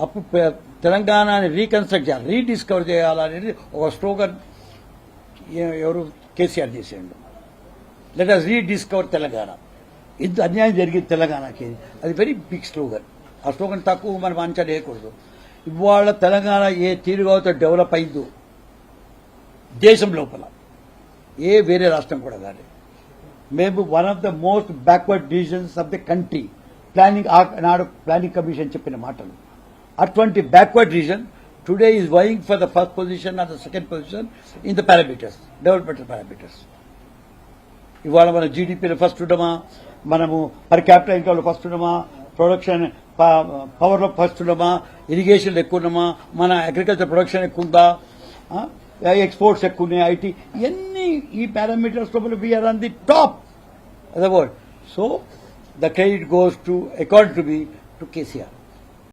అప్పుడు తెలంగాణని రీకన్స్ట్రక్ట్ చేయాలి, రీడిస్కవర్ చేయాలనేది ఒక స్లోగన్ ఎవరు కేసీఆర్ చేసేయండు. Let us rediscover Telangana. ఇంత అన్యాయం జరిగింది తెలంగాణకి, అది వెరీ బిగ్ స్లోగన్. ఆ స్లోగన్ తక్కువ మనం అంచనా వేయకూడదు. ఇవాళ తెలంగాణ ఏ తీరుగా డెవలప్ అయిందో దేశం లోపల ఏ వేరే రాష్ట్రం కూడా కానీ, మేము one of the most backward divisions of the country. Planning నాడు ప్లానింగ్ కమిషన్ చెప్పిన మాటలు. అటువంటి backward region today is vying for the first position or the second position in the parameters, developmental parameters. ఇవాళ మన జీడీపీలో ఫస్ట్ ఉండమా, మనము per capital ఇన్కమ్లో ఫస్ట్ ఉండమా, ప్రొడక్షన్ పవర్లో ఫస్ట్ ఉండమా, ఇరిగేషన్లో ఎక్కువ ఉన్నామా, మన అగ్రికల్చర్ ప్రొడక్షన్ ఎక్కువ ఉందా, ఎక్స్పోర్ట్స్ ఎక్కువ ఉన్నాయి, ఐటీ, ఇవన్నీ ఈ పారామీటర్స్ లోపల we are on the top of the world. So the credit goes to according to be to KCR.